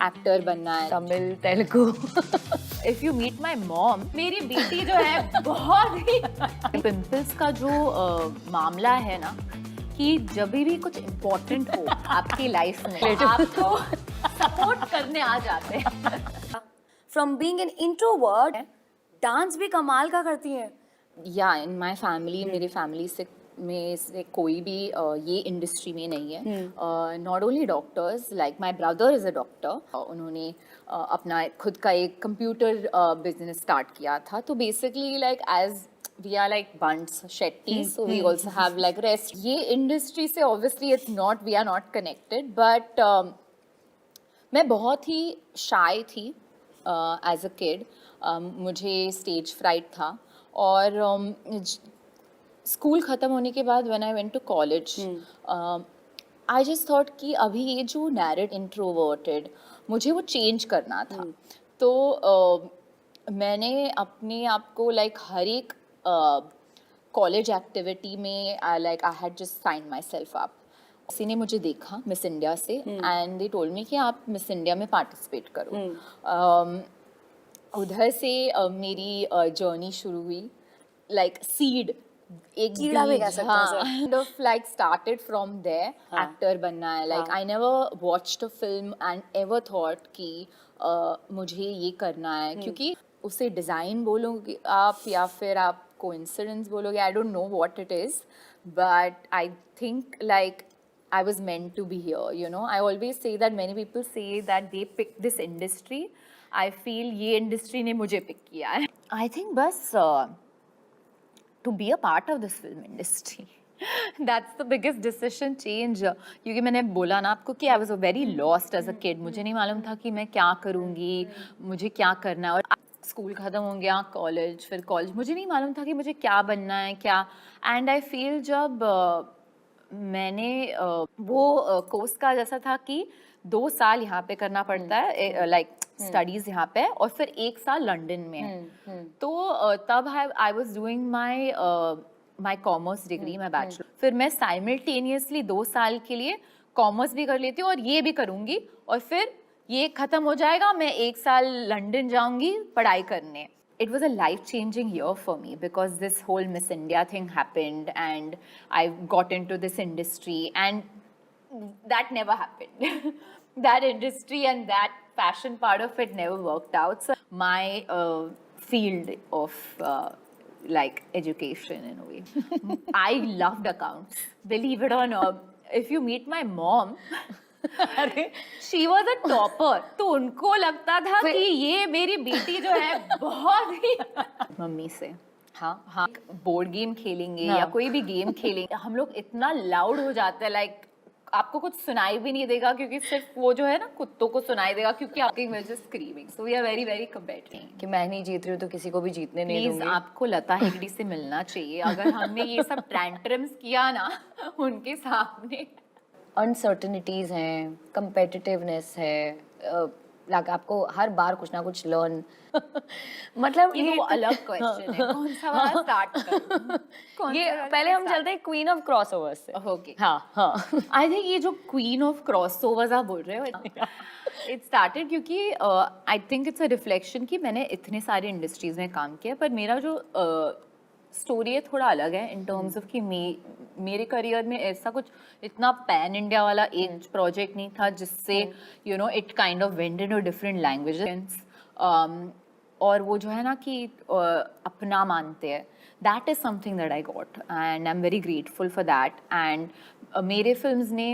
Actor बनना है, Tamil, Telugu. If you meet my mom, मेरी बेटी जो है बहुत ही पिंपल्स का जो मामला है ना, कि जब भी कुछ इम्पोर्टेंट हो आपकी लाइफ में आपको सपोर्ट करने आ जाते हैं। From being an introvert, dance भी कमाल का करती हैं। या इन माई फैमिली, मेरी फैमिली से कोई भी ये इंडस्ट्री में नहीं है। Not only doctors, like my brother is a doctor. उन्होंने अपना खुद का एक कंप्यूटर बिजनेस स्टार्ट किया था। तो basically like as we are like bunts, Shetties, so we also have like rest. ये industry से obviously we are not connected, but मैं बहुत ही shy थी as a kid. मुझे stage fright था और स्कूल ख़त्म होने के बाद when I went to college, I just thought कि अभी ये जो narrowed introverted, मुझे वो change करना था। तो मैंने अपने आप को like हर एक कॉलेज एक्टिविटी में I had just sign myself up. किसी ने मुझे देखा मिस इंडिया से एंड दे टोल्ड मी कि आप मिस इंडिया में पार्टिसिपेट करो। उधर से मेरी जर्नी शुरू हुई, लाइक सीड, एक कीड़ा भी कह सकते हैं sir. Kind of like started from there. Actor बनना है, like I never watched a film and ever thought कि मुझे ये करना है, क्योंकि उसे डिज़ाइन बोलोगे आप या फिर आप कोइंसिडेंस बोलोगे, I don't know what it is, but I think like I was meant to be here, you know. I always say that many people say that they picked this industry. I feel ये industry ने मुझे pick किया है. I think बस to be a part of this film industry. That's the biggest decision change. क्योंकि मैंने बोला ना आपको कि I was very lost as a kid. मुझे नहीं मालूम था कि मैं क्या करूँगी, मुझे क्या करना है। और स्कूल ख़त्म हो गया, कॉलेज, फिर कॉलेज, मुझे नहीं मालूम था कि मुझे क्या बनना है, क्या। एंड आई फील जब मैंने वो कोर्स का जैसा था कि 2 साल यहाँ पे करना पड़ता है, लाइक स्टडीज़ यहाँ पे, और फिर 1 साल लंदन में है। तो तब I was doing my commerce degree, my bachelor. फिर मैं साइमल्टेनियसली 2 साल के लिए कॉमर्स भी कर लेती हूँ और ये भी करूँगी, और फिर ये ख़त्म हो जाएगा, मैं 1 साल लंदन जाऊँगी पढ़ाई करने। It was a life-changing year for me because this whole Miss India thing happened and I got into this industry, and that never happened. That industry and that fashion part of it never worked out. So my field of like education in a way. I loved accounts. Believe it or not, if you meet my mom, she was a topper, तो उनको लगता था कि ये मेरी बेटी जो है बहुत ही मम्मी से हाँ बोर्ड गेम खेलेंगे या कोई भी गेम खेलेंगे, हम लोग इतना लाउड हो जाते हैं, लाइक आपको कुछ सुनाई भी नहीं देगा, क्योंकि सिर्फ वो जो है ना कुत्तों को सुनाई देगा, क्योंकि आपकी वजह screaming. So we are very very competitive कि मैं नहीं जीत रही हूँ तो किसी को भी जीतने नहीं दूंगी। आपको लता हेगड़े से मिलना चाहिए, अगर हमने ये सब ट्रैंट्रम्स किया ना उनके सामने। अनसर्टनिटीज हैं, कंपेटिटिवनेस है, लाइक आपको हर बार कुछ ना कुछ लर्न मतलब ये तो अलग क्वेश्चन है, कौन सा वाला स्टार्ट करूं? ये पहले हम चलते हैं क्वीन ऑफ क्रॉसओवर्स से। ओके, हाँ आई थिंक ये जो क्वीन ऑफ क्रॉसओवर्स आप बोल रहे हो, इट स्टार्टेड क्योंकि I think it's a reflection कि मैंने इतने सारे इंडस्ट्रीज में काम किया, पर मेरा जो स्टोरी है थोड़ा अलग है इन टर्म्स ऑफ कि मेरे करियर में ऐसा कुछ इतना पैन इंडिया वाला एक प्रोजेक्ट नहीं था जिससे you know it kind of went into different languages, और वो जो है ना कि अपना मानते हैं, that is something that I got and I am very grateful for that. And मेरे फिल्म्स ने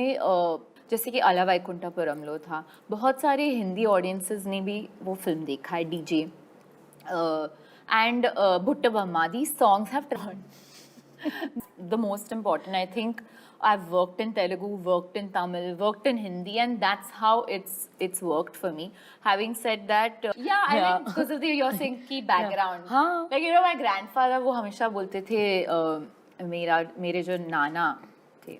जैसे कि अला वैकुंठपुरम लो था, बहुत सारे हिंदी ऑडियंसेस ने भी वो फिल्म देखा है, DJ and Bhutta Bamma, these songs have turned. The most important, I think, I've worked in Telugu, worked in Tamil, worked in Hindi, and that's how it's worked for me. Having said that, I mean, because of you're saying key background. हाँ. Like you know, my grandfather वो हमेशा बोलते थे, मेरे जो नाना थे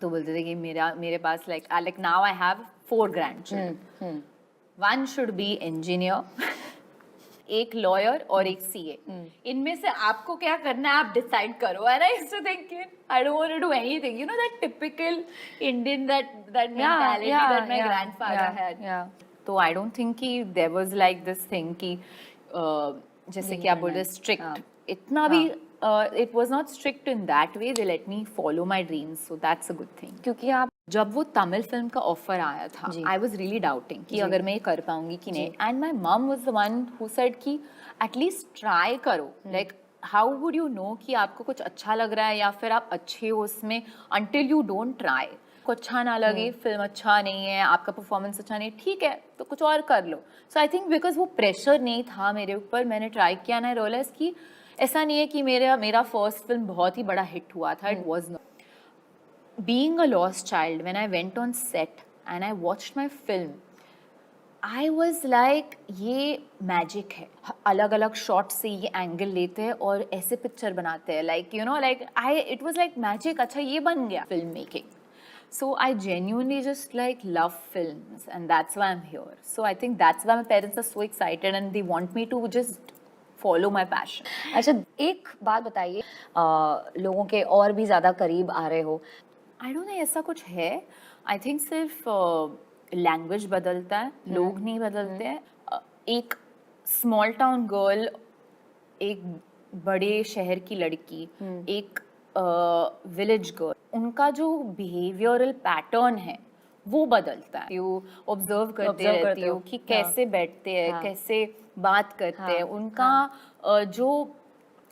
तो बोलते थे कि मेरे पास like now I have 4 grandchildren. One should be engineer. एक लॉयर और एक सीए, इनमें से आपको क्या करना है आप डिसाइड करो। And I used to think I don't want to do anything, you know that typical Indian that mentality that my grandfather had. तो आई डोंट थिंक कि there was like this thing कि जैसे कि आप बोल रहे strict इतना भी it was not strict in that way, they let me follow my dreams, so that's a good thing. क्योंकि आप जब वो तमिल फिल्म का ऑफर आया था, आई वाज रियली डाउटिंग कि अगर मैं ये कर पाऊंगी कि नहीं, and my mum was the one who said कि एटलीस्ट ट्राई करो, like how would you know कि आपको कुछ अच्छा लग रहा है या फिर आप अच्छे हो उसमें until you don't try। को अच्छा ना लगे, फिल्म अच्छा नहीं है, आपका परफॉर्मेंस अच्छा नहीं, ठीक है तो कुछ और कर लो। सो आई थिंक बिकॉज वो प्रेशर नहीं था मेरे ऊपर, मैंने ट्राई किया ना, रियलाइज कि ऐसा नहीं है कि मेरा फर्स्ट फिल्म बहुत ही बड़ा हिट हुआ था, it was not. Being a lost child, when I went on set and I watched my film, I was like ये मैजिक है, अलग अलग शॉट से ये एंगल लेते हैं और ऐसे पिक्चर बनाते हैं, like you know, like I it was like magic, अच्छा ये बन गया film making. So I genuinely just like love films and that's why I'm here. So I think that's why my parents are so excited and they want me to just follow my passion. अच्छा एक बात बताइए, लोगों के और भी ज्यादा करीब आ रहे हो, आई डोंट नो ऐसा कुछ है, आई थिंक सिर्फ लैंग्वेज बदलता है, लोग नहीं बदलते हैं। एक स्मॉल टाउन गर्ल, एक बड़े शहर की लड़की, एक विलेज गर्ल, उनका जो बिहेवियरल पैटर्न है वो बदलता है। यू ऑब्जर्व करते रहती हो कि कैसे बैठते हैं, कैसे बात करते हैं, उनका जो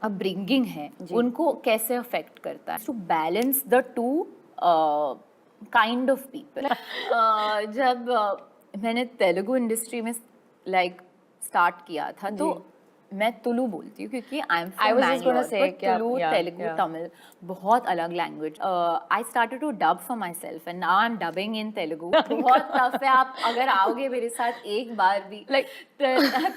अपब्रिंगिंग है उनको कैसे अफेक्ट करता है, to balance the two kind of people. जब मैंने तेलुगु इंडस्ट्री में लाइक स्टार्ट किया था तो मैं तुलु बोलती हूँ क्योंकि I am from Bangalore, but Tulu Telugu Tamil बहुत अलग language. I started to dub for myself and now I am dubbing in Telugu. बहुत टफ है, आप अगर आओगे मेरे साथ एक बार भी like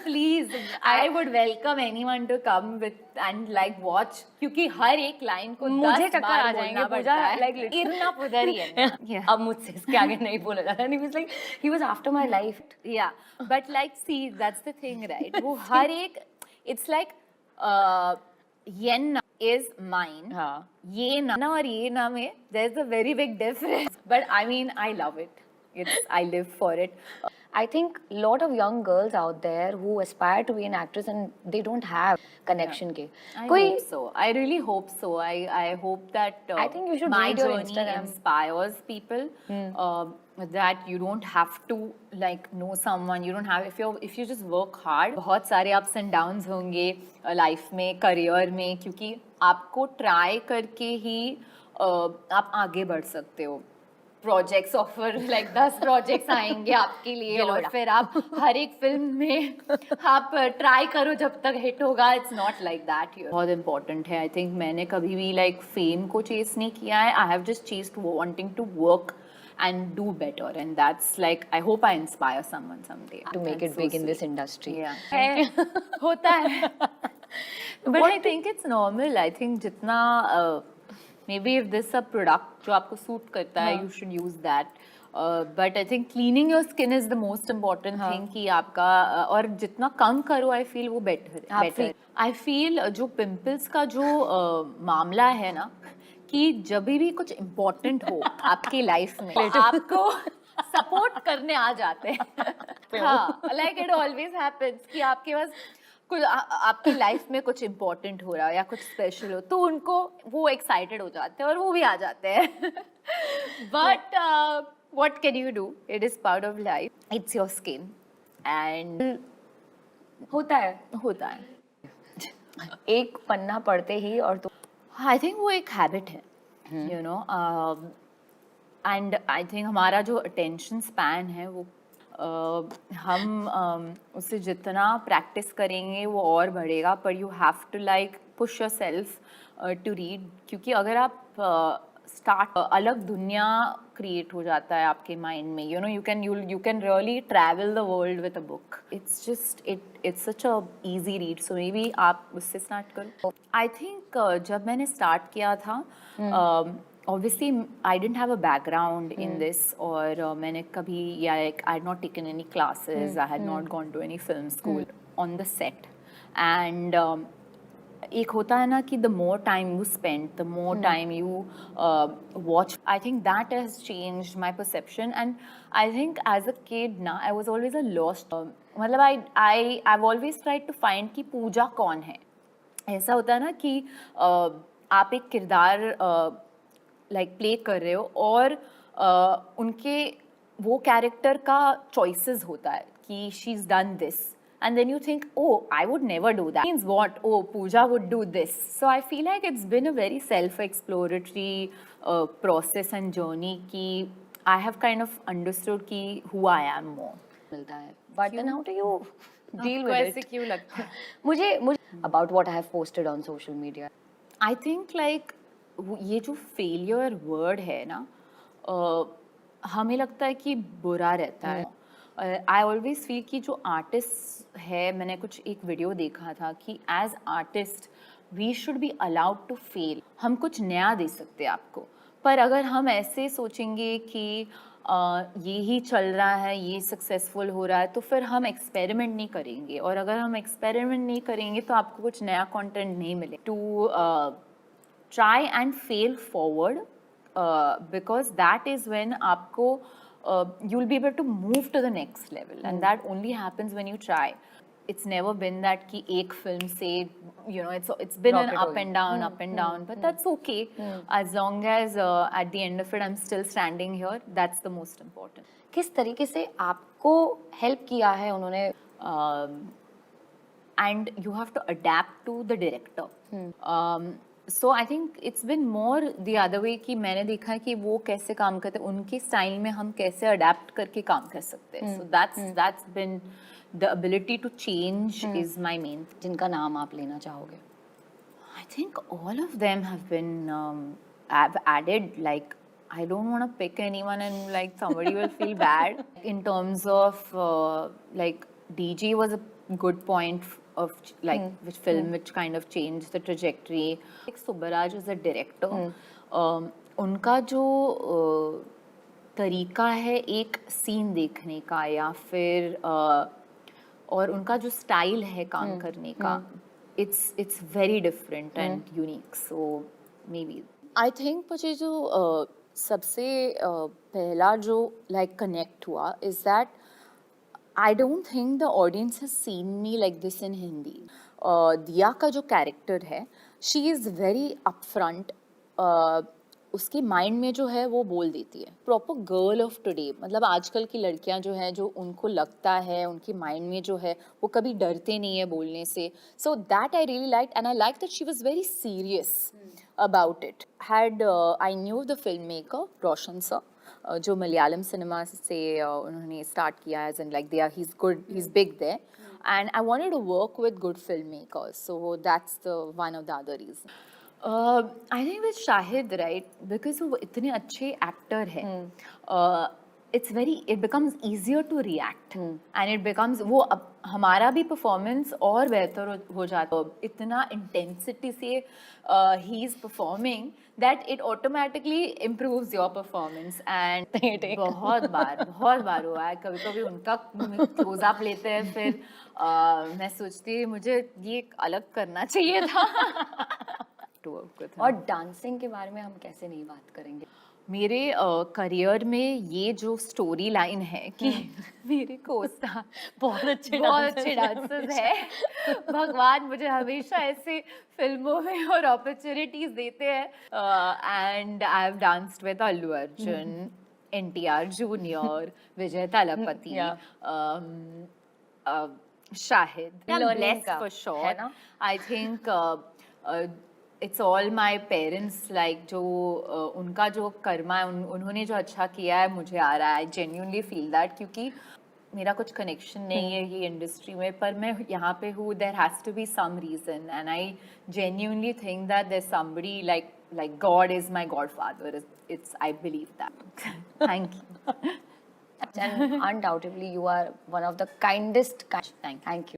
please, I would welcome anyone to come with and like watch, क्योंकि हर एक लाइन को मुझे चक्कर आ जाएंगे पूजा, लाइक इतना पुदरियन। अब मुझसे इसके आगे नहीं बोला जाता। And he was like, he was after my life. Yeah, but like see, that's the thing, right? वो हर एक, it's like yen is mine. हाँ. ये ना और ये ना में there's a very big difference. But I mean, I love it. I live for it. I think a lot of young girls out there who aspire to be an actress and they don't have connection के. I hope so. I really hope so. I hope that I think you should my read your journey Instagram. inspires people. That you don't have to like know someone. You don't have, if you just work hard. बहुत सारे ups and downs होंगे life में, career में, क्योंकि आपको try करके ही आप आगे बढ़ सकते हो। प्रोजेक्ट्स ऑफर लाइक 10 प्रोजेक्ट्स आएंगे आपके लिए और फिर आप हर एक फिल्म में आप ट्राई करो जब तक हिट होगा। It's not like that. बहुत इंपॉर्टेंट है। आई थिंक मैंने कभी भी लाइक फेम को चेस नहीं किया है। I have just chased wanting to work and do better, and that's like I hope I inspire someone someday to make it big in this industry. Yeah, होता है। But I think it's normal. I think जितना maybe if this a product जो आपको suit करता है, you should use that. But I think cleaning your skin is the most important thing कि आपका और जितना कम करो I feel वो better. I feel जो pimples का जो मामला है ना, कि जब भी कुछ इम्पोर्टेंट हो आपकी लाइफ में आपको सपोर्ट करने आ जाते हैं। हाँ, लाइक इट ऑलवेज हैपेंस कि आपके पास कुछ आपकी लाइफ में कुछ इम्पोर्टेंट हो रहा है या कुछ स्पेशल हो तो उनको वो एक्साइटेड हो जाते हैं और वो भी आ जाते हैं। But what can you do, it is part of life, it's your skin and होता है एक पन्ना पढ़ते ही और तो आई थिंक वो एक हैबिट है, you know, and I think हमारा जो अटेंशन स्पैन है वो हम उससे जितना प्रैक्टिस करेंगे वो और बढ़ेगा। पर you have to like push yourself to read, क्योंकि अगर आप स्टार्ट अलग दुनिया क्रिएट हो जाता है आपके माइंड में, you know, you can really travel the world with a book. It's just it's such a easy read, so may be आप उससे स्टार्ट करो। आई थिंक जब मैंने स्टार्ट किया था, obviously I didn't have a background in this, और मैंने कभी I had not taken any classes, I had not gone to any film school on the set, and एक होता है ना कि the more time you spend, the more time you watch, I think that has changed my perception. And I think as a kid ना I was always a lost, मतलब I always tried to find कि पूजा कौन है. ऐसा होता है ना कि आप एक किरदार लाइक प्ले कर रहे हो और उनके वो कैरेक्टर का चॉइसेस होता है कि she is done this and then you think, oh, I would never do that. Means what? Oh, Pooja would do this. So I feel like it's been a very self-exploratory process and journey ki I have kind of understood ki who I am more. मिलता है. But then how do you deal आपको with ऐसे it? क्यों लगता है? मुझे about what I have posted on social media. I think like ये जो failure word है ना, हमें लगता है कि बुरा रहता है. आई ऑलवेज फील कि जो आर्टिस्ट है, मैंने कुछ एक वीडियो देखा था कि as artist we should be allowed to fail. हम कुछ नया दे सकते हैं आपको, पर अगर हम ऐसे सोचेंगे कि ये ही चल रहा है, ये सक्सेसफुल हो रहा है, तो फिर हम एक्सपेरिमेंट नहीं करेंगे. और अगर हम एक्सपेरिमेंट नहीं करेंगे तो आपको कुछ नया कंटेंट नहीं मिले. To try and fail forward, because that is when आपको you'll be able to move to the next level, and that only happens when you try. It's never been that कि एक film से, you know, it's been an Rocket up हो and down, up and down, but that's okay. As long as at the end of it I'm still standing here, that's the most important. किस तरीके से आपको help किया है उन्होंने? And you have to adapt to the director. So I think it's been more the other way कि मैंने देखा है कि वो कैसे काम करते हैं, उनके स्टाइल में हम कैसे अडेप्ट करके काम कर सकते हैं. So that's been the ability to change is my main. जिनका नाम आप लेना चाहोगे? I think all of them have been I've added, like I don't want to pick anyone and like somebody will feel bad. In terms of like DG was a good point of like which film which kind of changed the trajectory. Like Subbaraj was a director. उनका जो तरीका है एक scene देखने का या फिर और उनका जो स्टाइल है काम करने का, it's very different and unique. So maybe I think मुझे जो सबसे पहला जो like connect हुआ is that I don't think the audience has seen me like this in Hindi. दिया का जो कैरेक्टर है, she is very upfront. उसके माइंड में जो है वो बोल देती है. प्रॉपर गर्ल ऑफ टुडे, मतलब आजकल की लड़कियां जो हैं, जो उनको लगता है, उनके माइंड में जो है वो कभी डरते नहीं है बोलने से. So that I really like, and I like that she was very serious about it. Had I knew the film maker Roshan sir, जो मलयालम सिनेमा से उन्होंने स्टार्ट किया है, and like they are, he is good, he is big there, and I wanted to work with good film makers. So that's the one of the other reason. I think with Shahid, right, because वो इतने अच्छे actor है, it becomes easier to react, and it becomes वो अब हमारा भी performance और बेहतर हो जाता है. इतना इंटेंसिटी से he is performing that it automatically improves your performance. And बहुत बार हुआ है. कभी कभी उनका क्लोज अप लेते हैं, फिर मैं सोचती मुझे ये अलग करना चाहिए था. और डांसिंग के बारे में हम कैसे नहीं बात करेंगे? मेरे करियर में ये जो स्टोरी लाइन है कि मेरे कोस्टा बहुत अच्छे डांसर्स है. भगवान मुझे हमेशा ऐसे फिल्मों में और अपॉर्चुनिटीज देते हैं. And I have danced with Allu Arjun, NTR junior, Vijay Thalapathy, Shahid. I'm blessed for sure. I think it's all my parents, like जो उनका जो कर्मा है, उन्होंने जो अच्छा किया है मुझे आ रहा है. I genuinely feel that, क्योंकि मेरा कुछ कनेक्शन नहीं है ये इंडस्ट्री में, पर मैं यहाँ पे हूँ. there has to be some reason, and I genuinely think that there's somebody like God is my godfather. I believe that. Thank you. And undoubtedly you are one of the kindest. Thank you.